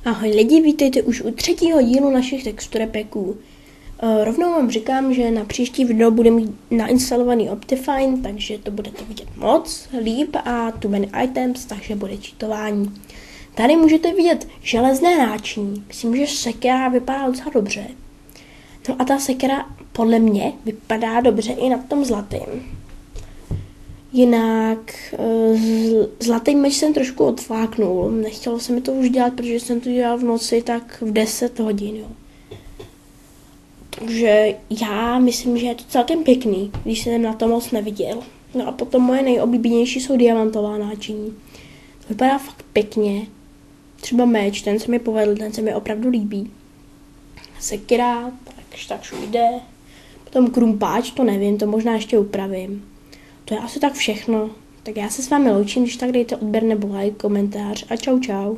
Ahoj lidi, vítejte už u 3. dílu našich texturepeků. Rovnou vám říkám, že na příští video bude mít nainstalovaný Optifine, takže to budete vidět moc líp a too many items, takže bude cheatování. Tady můžete vidět železné náčiní, myslím, že sekera vypadá docela dobře. No a ta sekera podle mě vypadá dobře i na tom zlatým. Jinak zlatý meč jsem trošku odfláknul, nechtělo se mi to už dělat, protože jsem to dělal v noci tak v 10 hodin, jo. Takže já myslím, že je to celkem pěkný, když jsem na to moc neviděl. No a potom moje nejoblíbenější jsou diamantová náčiní. To vypadá fakt pěkně. Třeba meč, ten se mi povedl, ten se mi opravdu líbí. Sekira, tak jde. Potom krumpáč, to nevím, to možná ještě upravím. To je asi tak všechno. Tak já se s vámi loučím, když tak dejte odběr nebo like, komentář a čau čau.